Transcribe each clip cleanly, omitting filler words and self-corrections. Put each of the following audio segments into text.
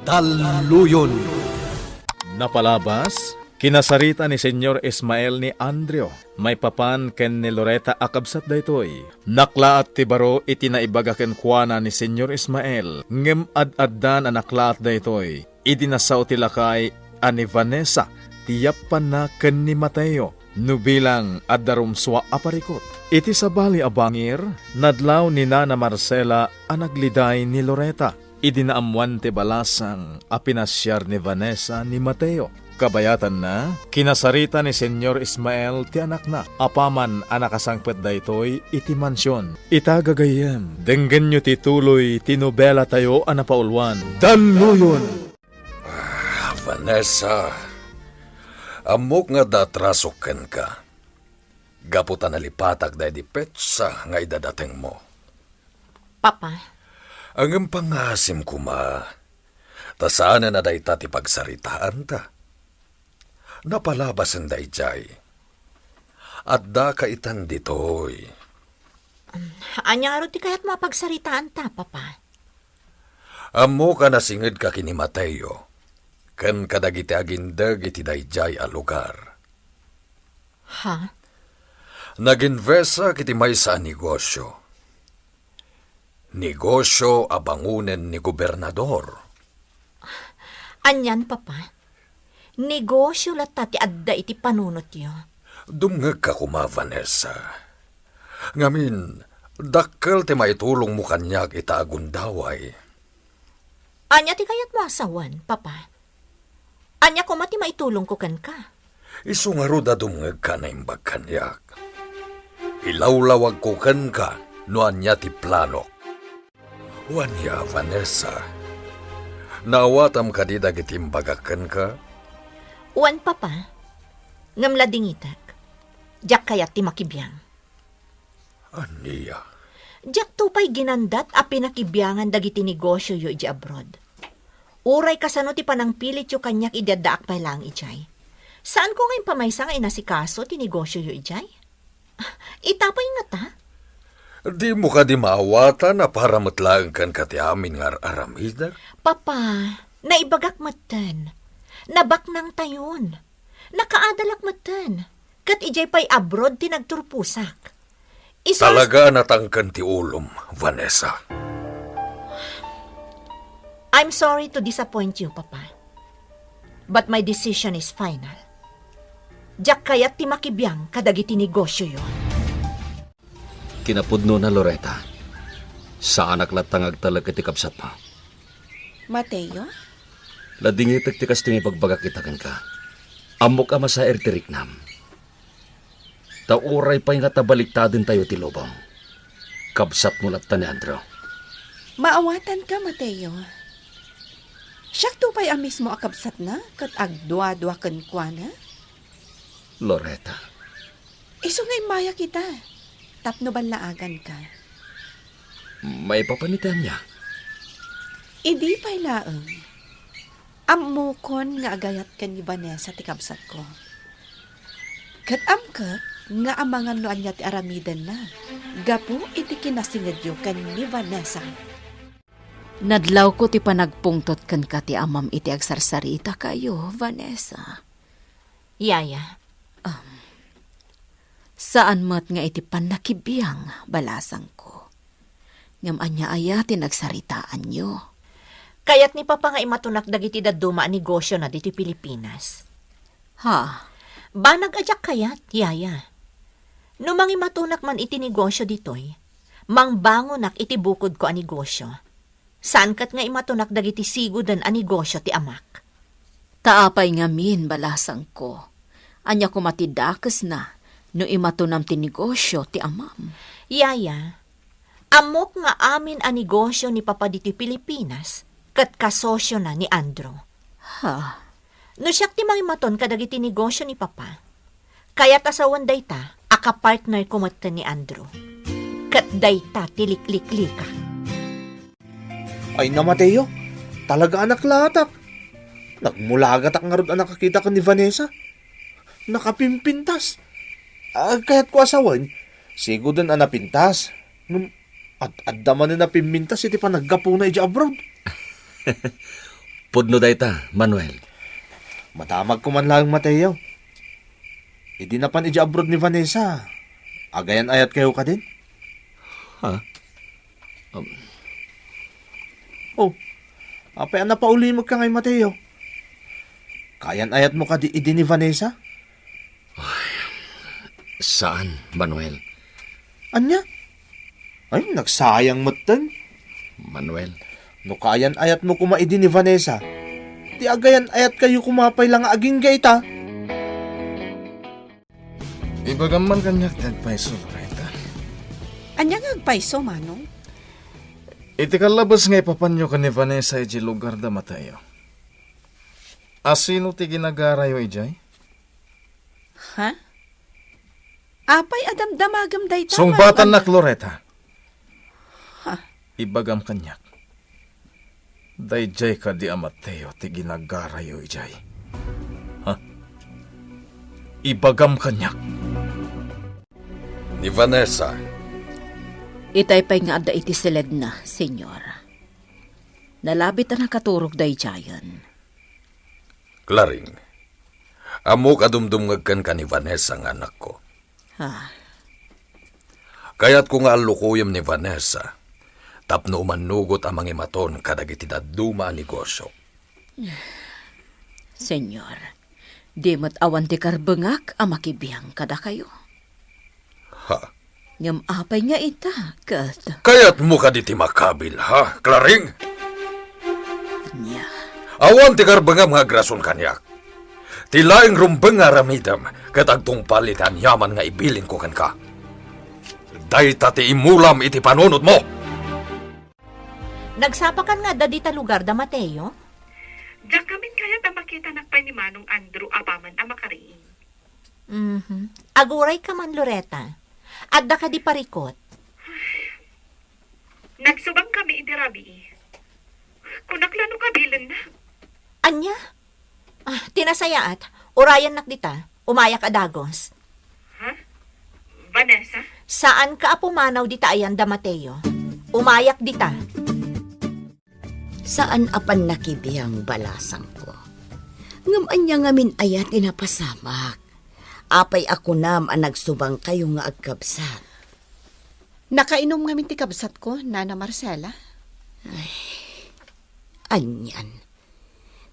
Daluyon. Napalabas, kinasarita ni Senyor Ismael ni Andrew, may papan ken ni Loreta akabsat daytoy. Naklaat ti baro iti naibagaken kuana ni Senyor Ismael, ngem ad-addan ang naklaat daytoy. Idinasaw ti lakay ani Vanessa, tiyapan na ken ni Mateo, nubilang addarumswa aparikot. Iti sabali abangir, nadlaw ni Nana Marcela anagliday ni Loreta. Idinaamuan ti balasang apinasyar ni Vanessa ni Mateo. Kabayatan na, kinasarita ni Senyor Ismael ti anak na. Apaman anakasangpet daytoy iti mansyon. Itagagayem, denggen nyo ti tuloy tinobela tayo anapaulwan. Daluyon! Vanessa, amok nga datrasoken ka. Gaputan na lipatag day di petsa nga idadating mo. Papa, Ang pangasim kuma, tasana na day tati pagsaritaan ta. Napalabasan day jay. At da kaitan ditoy. anyaro ti kayat mapagsaritaan ta, Papa. Amo ka nasingid ka kini Mateo. Ken kadagiti agindag iti dayjay a lugar. Ha? Nag-investa kiti may sa negosyo. Negosyo abangunen ni gobernador. Anyan, Papa. Negosyo lata ti adda iti panunot yo. Dumngeg ka kuma, Vanessa. Ngamin, dakkel ti maitulong mo kanyag itagundaway. Anya ti kayat mo asawan, Papa. Anya ko mati maitulong ko kan ka. Isungaro da dumngeg ka na imbag kanyag. Ilawlawag ko kan ka no anya ti plano. Wanya, Vanessa. Nawatam ka di dagitimbagakan ka? Uwan, Papa. Ngamla dingitak. Diyak kayat ti makibiyang. Aniya. Diyak tupay ginandat a pinakibyangan dagiti negosyo yo iji abroad. Uray kasano ti panangpilit yo kanyak idadaak pa lang ijay. Saan ko ngayon pamaysa nga inasikaso ti negosyo yo ijay? Itapay nga ta? Di mo ka di maawatan na para matlaang kan kati amin nga aramida? Papa, naibagak matan. Nabak nang tayon. Nakaadalak matan. Kat ijay pa'y abroad ti nagturpusak. Talaga natangkan ti ulom, Vanessa. I'm sorry to disappoint you, Papa. But my decision is final. Diyak kayat ti makibiyang kadagiti negosyo yon. Kinapudno na Loreta. Sa anak latangag talaga ti kapsat pa. Mateo? Ladingitek ti kasting ipagbagak itakan ka. Amok ama sa ertiriknam. Tauray pa'y nga tabaliktadin tayo ti lubong. Kapsat mo latta ni Andrew. Maawatan ka, Mateo. Siyak tupay ang mismo akabsat na kat agdwa-dwa kwa na. Loreta. Iso nga'y maya kita. Tapno banlaagan ka. May papanitan niya. Idi pa'y laeng. Amukon nga agayat ka ni Vanessa ti kabsat ko. Kat amkat nga amangan no anya ti aramidan na. Gapu iti kinasingad yo kan ni Vanessa. Nadlaw ko ti panagpungtot kan ka ti amam iti agsarsarita kayo, Vanessa. Yaya, Saan mat nga iti panakibiyang balasang ko. Ngam anya ayati nagsaritaan nyo. kayat ni Papa nga imatunak dagiti daduma a negosyo na diti Pilipinas. Ha? Banag ajak kayat, Yaya. No mangi matunak man iti negosyo ditoy, mangbangonak iti bukod ko a negosyo. Saan kat nga imatunak dagiti sigudan a negosyo ti amak? Taapay nga min balasang ko. Anya ko matidakas na no imatunam ti negosyo ti amam. Yaya, amok nga amin a negosyo ni Papa diti Pilipinas, kat kasosyo na ni Andrew. Ha? No siyak ti mangimaton kadagiti negosyo ni Papa, kaya tasawan dayta, aka-partner kumata ni Andrew. Kat dayta tilikliklika. Ay na Mateo, talaga anak latak. Nagmulagatak nga rin ang nakakita ka ni Vanessa. Nakapimpintas. Kaya't ko asawan, sigo din ang napintas. At daman na napimpintas, iti pa naggapo na iti abroad. Pudno dayta, Manuel. Matamag ko man lang, Mateo. Idi na pan iji abroad ni Vanessa. Agayan ayat kayo ka din? Ha? Oh, apay na pauli mo ka ngay, Mateo. Kayan ayat mo ka di idi ni Vanessa? Saan, Manuel? Anya? Ay, nagsayang matan. Manuel, No kayan ayat mo kumaidi ni Vanessa. Di agayan ayat kayo kumapay lang aging gaita. Ibagaman kanyak nagpaiso, Loretta. Anya nga agpaiso, Manong? Iti kalabas nga ipapanyo ka ni Vanessa iji lugar da Mateo. Asino ti ginagarayo ijay? Ha? Apay adamdamagam dayta. Sungbatan nak, Loretta. Ha? Ibagam kanyak. Dayjay ka di Mateo ti ginagarayo ijay. Ha? Ibagam kanyak. Ni Vanessa, Itay pa'y nga adda iti silid na, senyor. Nalabit na nakaturog day jayan. Klaring, amo kadumdumngag kan ni Vanessa nga anak ko. Ha? Kaya't kung alukuyam ni Vanessa, tapno umanugot ang mga maton kadagiti daduma negosyo. Senyor, di mo't awan ti karbengak ang makibiyang kada kayo. Ha? Ngam apay nga ita, kat. Kaya't mo ka diti makabil, ha, Klaring? Nya. Awan ti karbangam nga agrason kanyak. Tilaing rumbeng nga ramidam, kat agtong palitan yaman nga ibilin ko kan ka. Dayta ti imulam iti panunot mo. Nagsapakan nga da dita lugar da Mateo? Diyak kamin kaya ta makita nakpay ni Manong Andrew apaman ang makariing. Aguray ka man, Loretta. Adda ka di parikot. Nagsubang kami iti rabi. Kung naklano kabilan na. Anya? Tinasayaat. Urayan nak dita. Umayak adagos. Ha? Vanessa? Saan ka apumanaw dita ayan da Mateo? Umayak dita. Saan apan nakibiyang balasang ko? Ngam anya ngamin ayat inapasamak. Apay ako nam ang nagsubang kayo nga agkabsat. Nakainom nga ti kabsat ko, Nana Marcela. Anyan.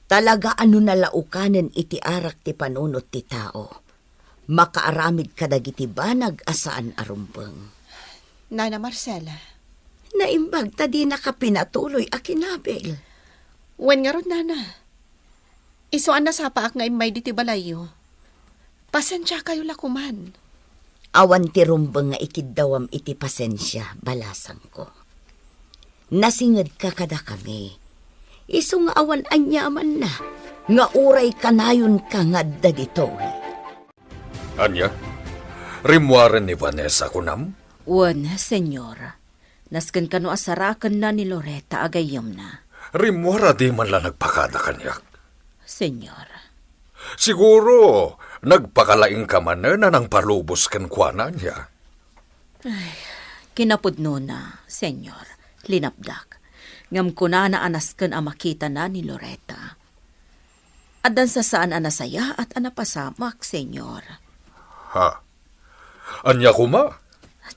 Talaga ano nalaukanan iti arak ti panunot ti tao. Makaaramid kadagiti banag asaan arumbeng. Nana Marcela. Naimbag ta di nakapinatuloy a kinabel. Wen nga rod, Nana. Isuan na sa paak nga imay diti balayo. Pasensya kayo lakuman. Awan ti rumbeng nga ikidawam iti pasensya, balasang ko. Nasingad ka kada kami. Isu nga awan anyaman na, nga uray kanayon ka nga dagito. Anya, rimwaren ni Vanessa kunam? Wan, senyor. Nasken kano asarakan na ni Loretta agayam na. Rimwara di man lang nagpakada kanyak. Senyor. Siguro, nagpakalaing ka man na nang palubos kan kuana niya. Kinapudno na, senyor. Linapdak. Ngam ko na anasken ang makita na ni Loretta. Adan sa saan anasaya at anapasamak, senyor. Ha? Anya kuma?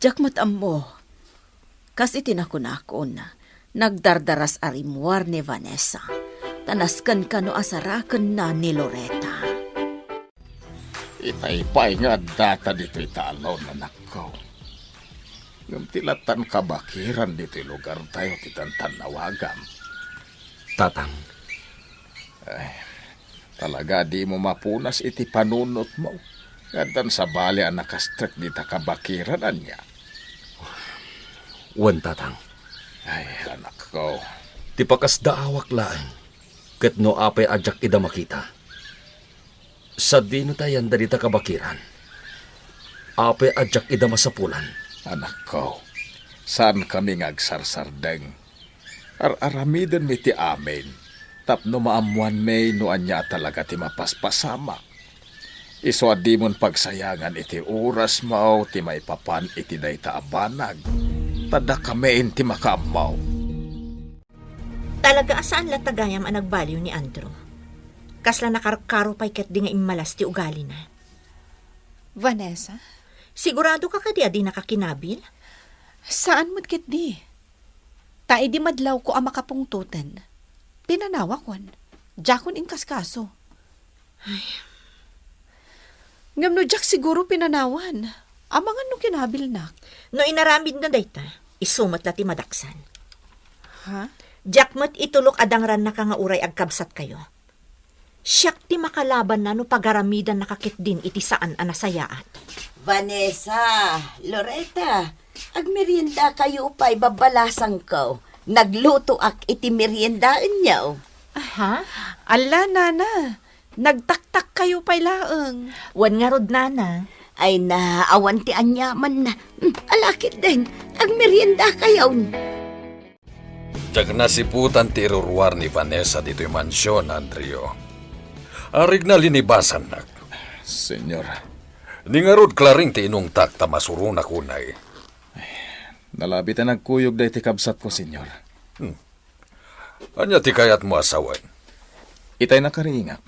Diyak matam mo. Kas itinakunakon na nagdardaras arimuar ni Vanessa. Tanaskan ka no asarakan na ni Loretta. Itaypay nga data dito italaw na nakaw. Ngam tilatan kabakiran dito lugar tayo titantan nawagam. Tatang, Talaga di mo mapunas iti panunot mo. Gantan sa bali ang nakastrek dita kabakiran anya. wan tatang. Ay, anak ko. Ti pakas daawak laeng. Ket no apay ajak ida makita. Sa dino tayan darita kabakiran. Apay ajak ida masapulan. Anak ko, saan kami ngagsarsardeng? Ar-aramiden mi ti amin. Tapno maamuan may no anya talaga ti mapaspasamak. Iswa di mon pagsayangan iti oras mao ti maipapan iti dayta abanag. Tada kami ti makaamaw. Talaga asaan latagayam ang nagbaliw ni Andrew. Kasla nakarkaro pa'y ket di nga imalas ti ugali na. Vanessa, Sigurado ka kadi adi nakakinabil? saan mo't ket di? Ta di madlaw ko ang makapungtutan. Pinanawa kon. Jakon in kaskaso. Ngam no jak siguro pinanawan. Amangan no kinabil nak. No inaramid na dayta, isumot na ti madaksan. Ha? Jakmat itulok adangran na ka nga uray agkabsat kayo. Siyak ti makalaban na no pagaramidan nakakit din iti saan anasayaat. Vanessa, Loretta, agmerienda kayo pa'y babalasang ko. Nagluto ak iti meriendaan niyo. Ha? Ala, nana. Nagtaktak kayo pa'y laeng. Wan nga rod nana. Ay naawan ti anyaman na. Alakit din, agmerienda kayo. Jag nasiputan ti iruruar ni Vanessa dito'y mansyon, Andrio. Arig na linibasan nak. Senyor, Ningarod klaring ti inungtak ta masuruna kunay. nalabit na nagkuyog da iti kabsat ko, senyor. Anya ti kayat mo asawan? Itay nakariingak.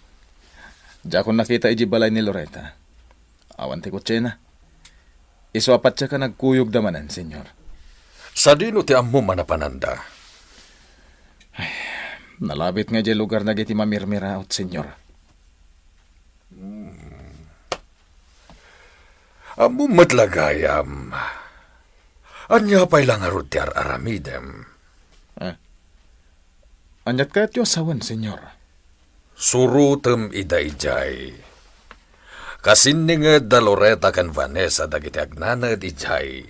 Diya ko nakita iji balay ni Loretta. Awan ti kutse na. Iswapat siya ka nagkuyog damanan, senyor. Sa dino ti ammo manapananda. Nalabit nga di lugar na giti mamirmira out, senyor. Ammo matlagayam. Anya pa'y lang arod ti aramidem. Anyat kaya't yu asawan, senyor. Surutem ida-ijay. Kasininged da Loretta kan Vanessa dagiti agnanad ijay.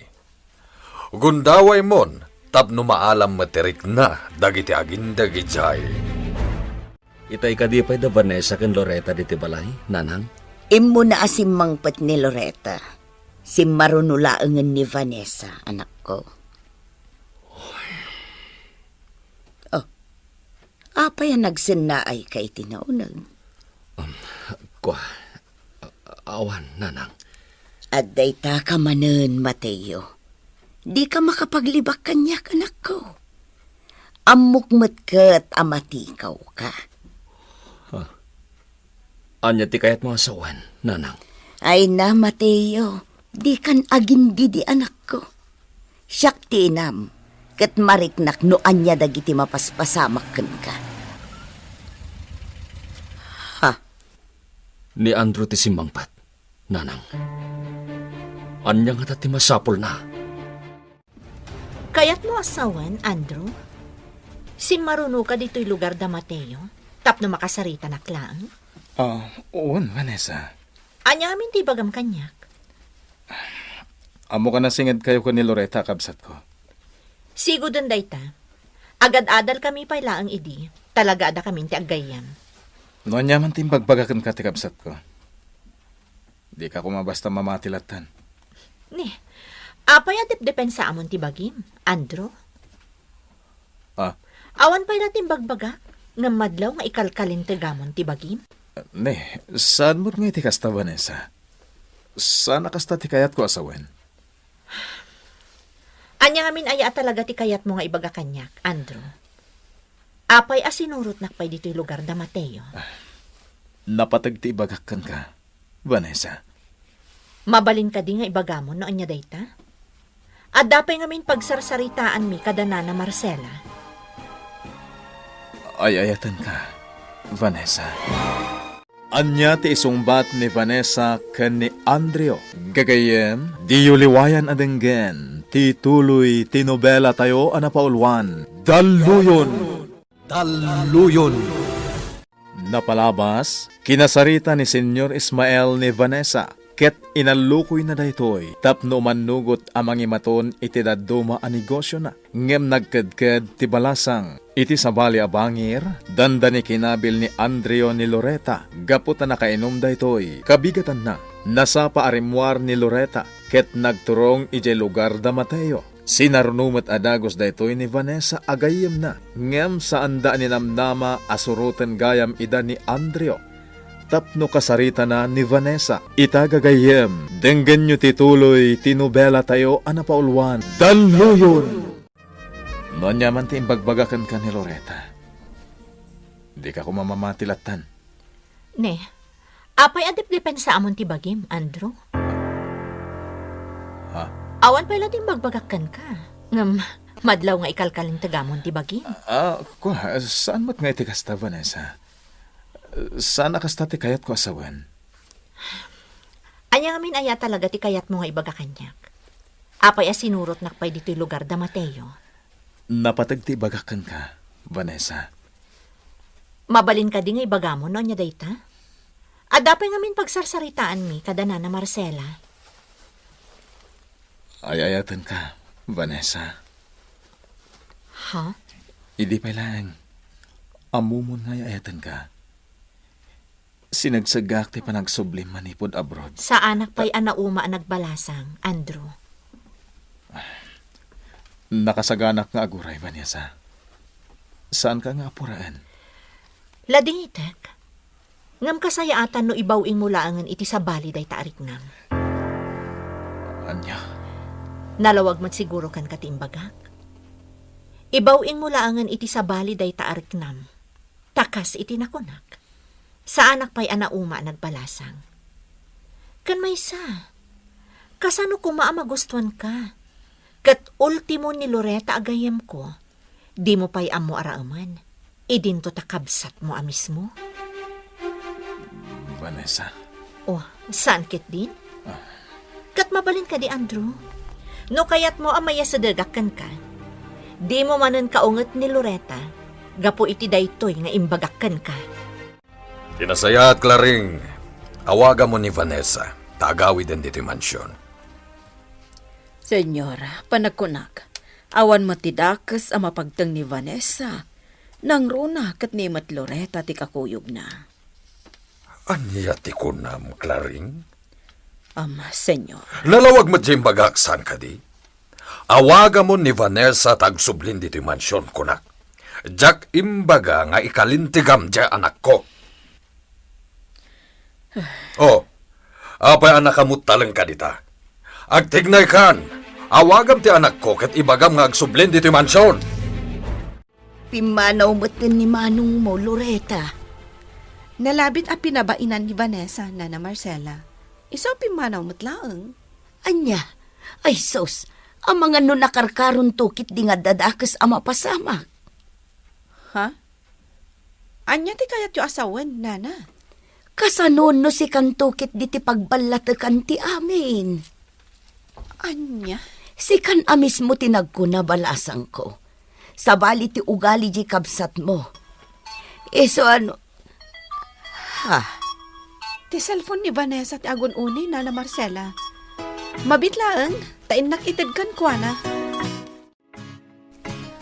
Gundaway mon, tapno maalam materik na dagiti agindag ijay. Itay kadipay da Vanessa ken Loretta diti balay, nanang. Imo na asimangpet ni Loretta. Si marunulaangan ni Vanessa, anak ko. Oh, apa yan nagsinaay kay tinaunag? Kwa, awan, nanang. At dayta ka manen, Mateo. Di ka makapaglibak kanya, anak ko. Amukmat ka't amatikaw ka. Anya ti kayat mo asawan, nanang. Ay na, Mateo. Di kan agindi di anak ko. Siyak tinam. Kat mariknak no anya dagiti mapaspasamak ken ka. Ha? Ni Andrew ti simangpat, nanang. Anya nga ti masapol na. Kayat mo asawan, Andrew? Si maruno ka dito'y lugar da Mateo? Tapno makasarita na klang? Uwan, Vanessa. Anya amin ti bagam kanyak. Amo ka na singed kayo ko ni Loretta kabsat ko. Sigo dun dayta. Agad-adal kami pa'y laang idi. Talaga ada kami ti aggayam. No nyaman timbagbagakan ka ti kabsat ko. Di ka kumabasta mamatilatan. Ni, apay adip depensa amon ti bagim, Andrew? Awan pa'y natin bagbagak. Nga madlaw nga ikalkalin ti gamon ti bagim. Ne, saan mo nga iti kasta, Vanessa? Sana kasta ti kayat ko asawen? Anya amin aya talaga ti kayat mo nga ibaga kanyak, Andrew. Apay asinurot nakpay dito'y lugar da Mateo. Napatag ti ibagakkan ka, Vanessa. Mabalin ka di nga ibaga mo no anya dayta? At dapay ngamin pagsarsaritaan mi kadana na Marcela. Ay-ayatan ka, Vanessa. Anya ti isungbat ni Vanessa ken ni Andrio. Gagayem, di yuliwayan adenggen, ti tuloy ti nobela tayo anapaulwan. Daluyon! Daluyon! Napalabas, kinasarita ni Senyor Ismael ni Vanessa. Ket inalukoy na daytoy, tapno manugot amang imaton iti daduma a negosyo na. Ngem nagkedked ti balasang, iti sabali abangir, danda ni kinabil ni Andrio ni Loretta, gaputa na kainom daytoy, kabigatan na. Nasapa arimwar ni Loretta, ket nagturong ije lugar da Mateo. Sinarunumat adagos daytoy ni Vanessa agayem na, ngem saan da ni namnama asurutan gayam ida ni Andrio. Tapno kasarita na ni Vanessa. Itagagayem, denggen nyo tituloy, tinubela tayo, anapaulwan. Daluyon! Noon yaman ti imbagbagakan ka ni Loretta. Di ka ko mamamatilatan. Ne, apay adip depensa amon ti bagim, Andrew. Ha? Awan pa ila ting magbagakan ka. Ngam, madlaw nga ikalkalin tagamon ti bagim. Saan mo't nga iti kasta, Vanessa? Saan akasta ti kayat ko asawan? Anya ngamin aya talaga ti kayat mo nga ibagakanyak. Apay asinurot nakpay dito'y lugar da Mateo. Napatag ti bagakan ka, Vanessa. Mabalin ka di nga ibagamo no nya dayta? Adapay ngamin pagsarsaritaan mi kada na Marcela. Ayayatan ka, Vanessa. Ha? Hindi pa lang. Amumon nga ayayatan ka. Sinagsagak ti panagsublim manipod abroad. Sa anak pa'y anauma nagbalasang, Andrew. Nakasaganak nga aguray, Vanessa. Saan ka nga apuraan? Ladingitek, ngam kasayaatan no ibawing mulaangan iti sa bali day taariknam. Anya? Nalawag mat siguro kan katimbagak. Ibawing mulaangan iti sa bali day taariknam. Takas iti nakunak. Sa anak pa'y anauma nagbalasang. Kan may sa, kasano kuma magustuhan ka? Kat ultimo ni Loretta agayem ko, di mo pa'y amo araaman. Idinto takabsat mo amismo. Vanessa. Oh, saan kit din? Kat mabalin ka di, Andrew. No kayat mo amaya sa dagakan ka. Di mo manan kaunget ni Loretta, gapo iti daytoy nga imbagakan ka. Tinasaya at Claring, awaga mo ni Vanessa. Tagawi din dito mansyon. Senyora, panagkunak. Awan matidakas ang mapagtang ni Vanessa. Nang runa kat ni Mat Loretta ti kakuyog na. Anya ti kunam, Claring? Senyor. Lalawag mo dyan bagaksan ka di? Awaga mo ni Vanessa tagsublin dito mansyon kunak. Jak imbaga nga ikalintigam dya anak ko. Oh, apay anak kamut talang ka dita. Agtignay kan, awagam ti anak ko kat ibagam nga agsublin dito mansyon. Pimanaw mo't ni manong mo, Loretta. Nalabit a pinabainan ni Vanessa, Nana Marcela. Iso pimanaw mo't laeng. Anya, ay sos, ang mga no nakarkaron tukit di nga dadakas ama pasamak. Ha? Anya ti kayat yu asawan, Nana? Kasanon no si kantukit di ti pagballatakan ti amin. Anya? Si kan amis mo tinagkuna balasang ko. Sa bali ti ugali di kabsat mo. So ano? Ha? Ti cellphone ni Vanessa ti agon uni, Nana Marcela. Mabitlaan, tain nakitid kan kwa na.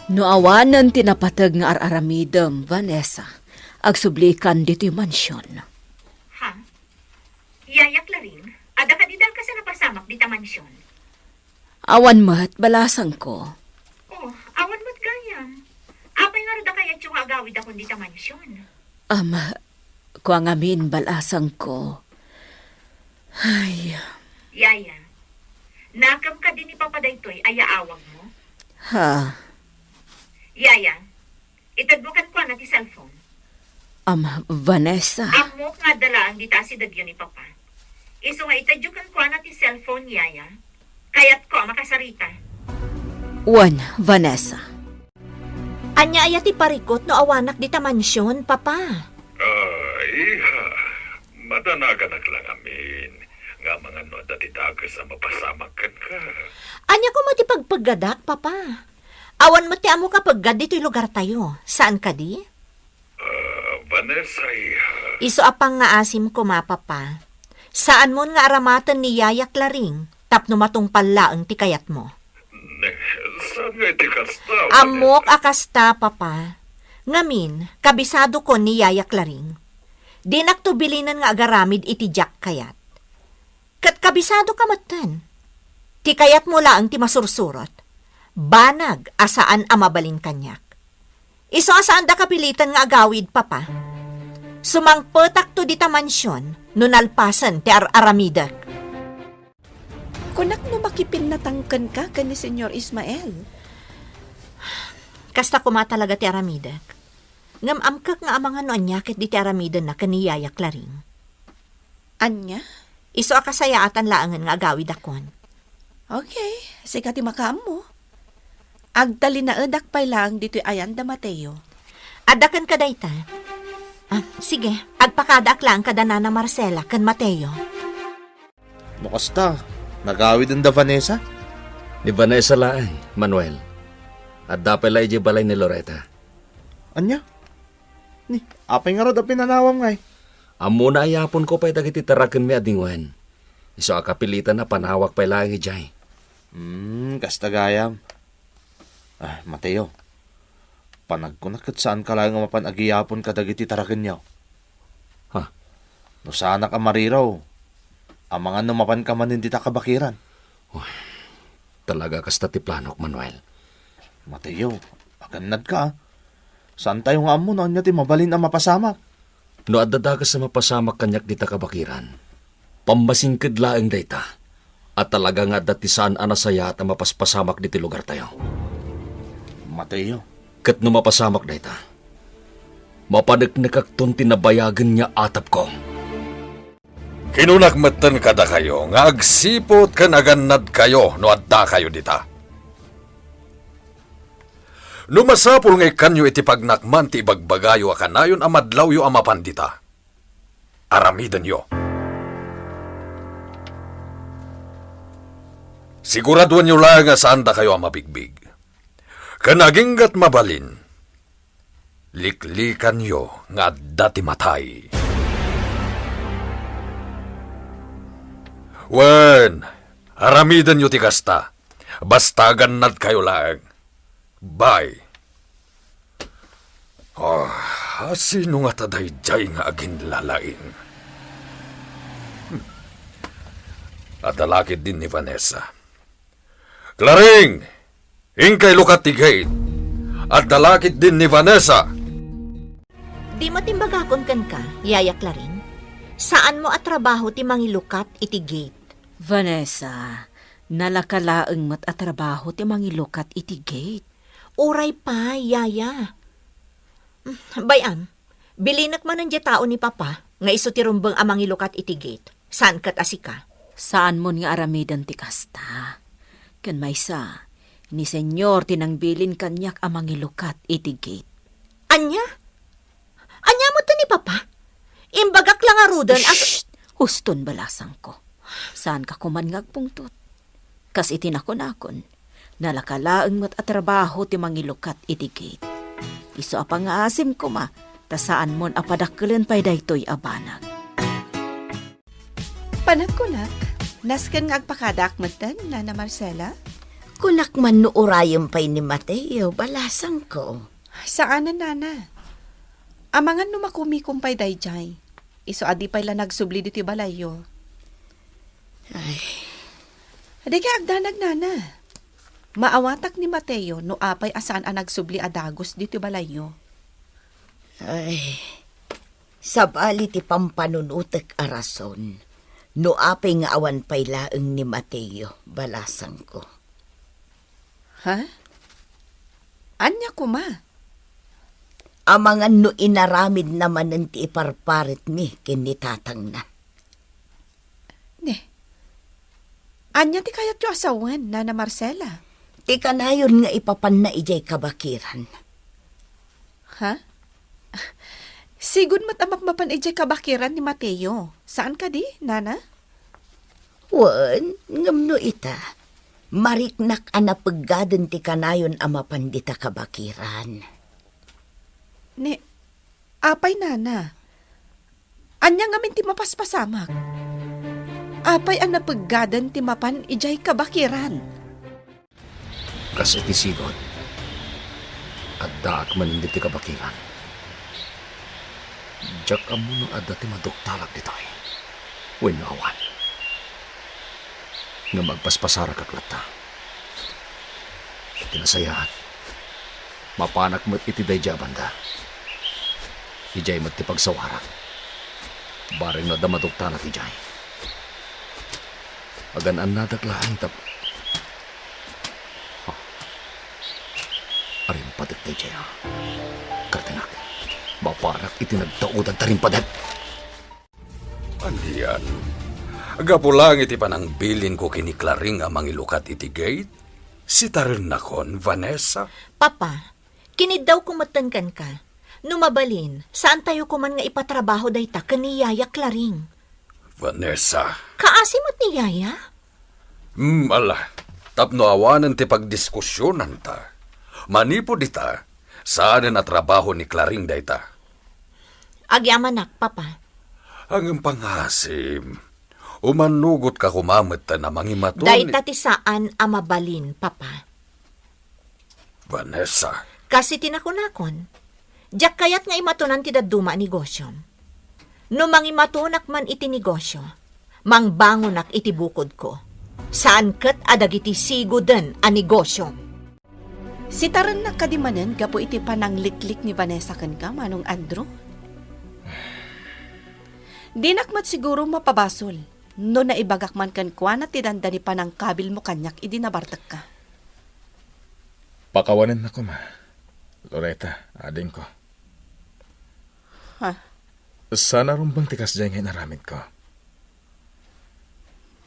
No awanan tinapatag nga araramidam, Vanessa. Agsublikan dito yung mansyon. Ha? Yaya Claring, ada ka didal ka sa napasamak di ta mansyon. Awan mat, balasang ko. Oh, awan mo't gayam. Apay nga roda kaya tiyong agawid akong di ta mansyon. Kuang amin balasang ko. Ay, Yaya, nakam ka din ni Papadaytoy, ayaawag mo. ha, Yaya, itadbukan ko na ti cellphone. Vanessa. Amo nga dalaan di ta si dagyo ni Papa. Iso nga itadbukan ko na ti cellphone, Yaya. Kayat ko makasarita. Wan, Vanessa. Anya aya ti parikot no awanak di ta mansyon, Papa. Iha, madanagan lang amin. Nga mga no dati dagas ang mapasamakan ka. Anya ko mati pagpagadak, Papa. Awan mo ti amo ka paggad dito'y lugar tayo. Saan ka di? Vanessa, iha. Iso apang nga asim ko, Papa. Saan mo nga aramatan ni Yaya Claring, tapno matungpal laang ti kayat mo? Saan nga iti kasta? Amok akasta, Papa. Ngamin, kabisado ko ni Yaya Claring. Di naktubilinan nga agaramid iti Jack kayat. Kat kabisado ka matan. Ti kayat mo laang ti masursurot. Banag asaan amabalin kanyak. Iso asaan da kapilitan nga agawid, Papa. Sumangpetak to di ta mansyon, nunalpasan ti aramidak. Kunak no makipin natangkan ka kan ni Senyor Ismael. Kasta kuma talaga ti aramidak. Ngam amkak nga amangan no anyakit di ti aramidan na kaniyaya Klaring. Anya? Iso akasayaatan laangan nga agawid akon. Okay, sige ti makaam mo. Agdali na edak pay lang dito'y ayan da Mateo. Adakan ka dayta. Sige, agpakadak lang kada na Marcela kan Mateo. Makasta, nagawid ang da Vanessa? Ni Vanessa laang, Manuel. At dapay la iji balay ni Loretta. Anya? Ni, apay nga rod ang pinanawam ngay. Amo na ayapon ko pa'y dagiti taraken mi adingwen. Iso akapilitan na panawak pa'y lang ijay. Kasta gayam. Mateo. Panagkunakat saan ka lang nga mapanagiyapon ka dagiti taraken niyaw. Ha? No sana ka mariraw. Ang mga numapan ka man hindi ta kabakiran. Talaga kasta ti planok, Manuel. Mateo, agannad ka. Saan tayo nga amo na niya ti mabalin ang mapasamak? No adadagas sa mapasamak kanyak di ta kabakiran. Pambasingkid laeng dayta. At talaga nga dati saan anasaya at mapaspasamak di ti lugar tayo. Mateo. Kat no mapasamak dayta. Mapadagnakakton tinabayagan niya atap ko. Kinunakmatan kada kayo, nga agsipot kan agannad kayo no adda kayo dita. Numasapul ngay kanyo iti pagnakman ti ibagbagayo akanayon amadlaw yo amapan dita. Aramidan yo. Siguraduan nyo lang nga saan da kayo amabigbig. Kanaginggat mabalin, liklikan yo nga adda ti matay. Wen, aramidan nyo ti kasta. Basta gannad kayo lang. Bye. Sino nga tadayjay nga agin lalain? Adalakid din ni Vanessa. Klaring! Ingkay lukat ti gate. Adalakid din ni Vanessa. Di mo timbagakon kan ka, Yaya Klaring? Saan mo at trabaho ti mangilukat iti gate? Vanessa, nalakalaeng mat at trabaho ti mangilukat iti gate. Uray pa, Yaya. Bayan, bilinak man ang tao ni Papa, nga iso ti rumbang amang ilukat iti gate. Saan kat asika? Saan mon nga aramidan ti kasta? Ken maysa, ni senyor tinangbilin kanyak amang ilukat iti gate. Anya? Anya mo to ni Papa? Imbagak lang arudan Shh! Huston balasang ko. Saan ka kuman ngagpungtot? Kas itinakon-akon, nalakalaeng mat at trabaho ti mangilukat iti gate. Iso apang asim ko ma, ta saan mon apadakkelan pay daytoy abanag. Panagkunak, nasken nga agpakadak matan, Nana Marcela? Kunak man no urayom pa'y ni Mateo, balasang ko. Saan na, Nana? Amangan numakumikumpay dayjay. Iso adi pa'y la nagsubli diti balayo. Ay, Adi ka agdanag, Nana. Maawatak ni Mateo no apay asaan ang nagsubli adagos diti balayo. ay. Sabali ti pampanunutek arason. No apay nga awan pa'y laeng ni Mateo, balasang ko. Ha? Anya ko ma? Amangan no inaramid naman ng ti iparparit mi kinitatang na. Ne. Anya ti kayat yo asawan, Nana Marcela? Ti kanayon nga ipapan na ijay kabakiran. Ha? Sigun matamapmapan ijay kabakiran ni Mateo. Saan ka di, Nana? Wan, ngam no ita. Mariknak anapaggadan ti kanayon amapan dita kabakiran. Ne, apay, Nana. Anya nga min ti mapaspasamak. Apay ang napaggadan ti mapan ijay kabakiran. Kasi ti sigot. At daak man hindi ti kabakiran. Diyak amo nung adda ti maduktalak dito eh. Winawan. Nga magpaspasara kaklata. Tinasayaan. Mapanak mo't iti dayja banda. Ijay mo't ti pagsawarak. Baring na damaduktalak ijay. Agan-an nadaklaan tap. Arin patik dayja. Kartingak. Maparak iti nagtaudan tarim padat. Andiyan. Gapo lang iti panang bilin ko kini Claring amang ilukat iti gate. Si tarin nakon, Vanessa. Papa, kinid daw kumatankan ka. Numabalin, saan tayo kuman nga ipatrabaho dayta kani Yaya Claring? Vanessa. Kaasimot ni Yaya? Ala. Tapno awanan ti pagdiskusyonan ta. Manipo dita, saan na trabaho ni Claring dayta? Agyamanak, Papa. Ang pangasim, umanugot ka kumamit ta na mangimaton. Dayta ti saan amabalin, Papa. Vanessa. Kasi tinakunakon. Diyak kayat nga imatunan ti daduma negosyo. No mangimatunak man iti negosyo, mangbangonak iti bukod ko. Saan ket adagiti sigo den a negosyo. Si taran na kadimanen gapo iti panangliklik ni Vanessa ken ka, Manong Andrew. Dinakmat siguro mapabasol. No naibagak man kan kuana ti danda ni panang kabil mo kanyak idi nabartak ka. Pakawanan na ko, ma. Loretta, ading ko. Ha? Sana rumbang tikas dyan ngayon naramid ko.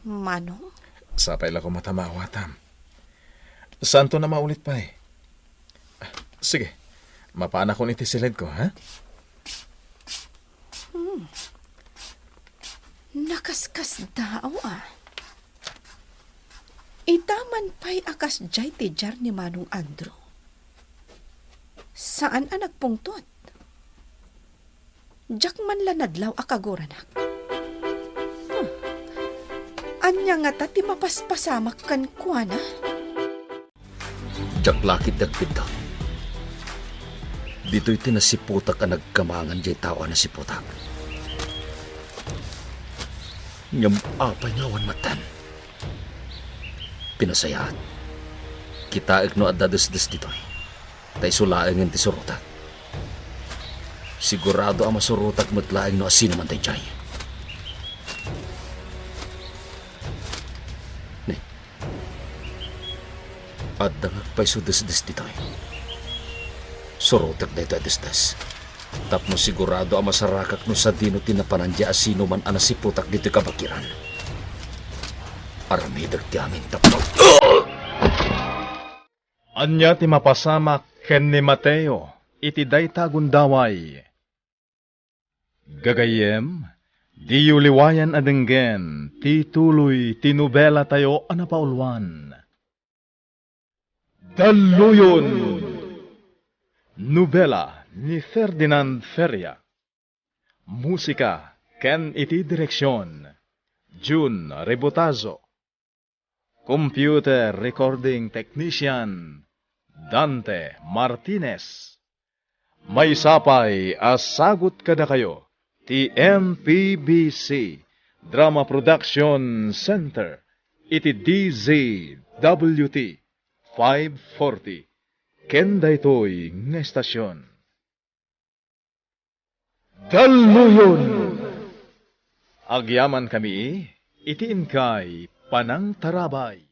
Manong? Sapay lang ko matamawatam. Santo na maulit pa eh. Sige, mapaan ako niti silid ko, ha? Nakaskas daw Itaman pa'y akas jay ti jar ni Manong Andrew. Saan ang nagpungtot? Diyak man lanadlaw akagoranak. Anya nga ta ti mapaspasamak kan kuana? Jak lakit dagpinta. Dito'y tinasiputak ka nagkamangan jay tawa na siputak. Ngam apay ngawan matan. Pinasayat. Kita igno at dadasdas dito'y. Tay sulaeng ti surutak. Sigurado ang masurutak matlaeng no asino man tay jay. Ne. At dangag pa'y sudasdas dito'y. Surutak na ito adasdas. Tapno sigurado ang masarakak no sa dino tinapanandya asino man anasiputak dito'y kabakiran. Aramidag ti amin tapno. Anya ti mapasamak ken ni Mateo, iti dayta gundaway. Gagayem, di yuliwayan adenggen, ti tuloy ti nobela tayo anapaulwan. Daluyon! Nobela ni Ferdinand Feria. Musika ken iti direksyon, June Rebotazo. Computer Recording Technician, Dante Martinez. May sapay asagot kada kayo, ti MPBC Drama Production Center, iti DZWT 540, Kenda ito'y nga estasyon. Daluyon! Agyaman kami, itiin kay Panang Tarabay.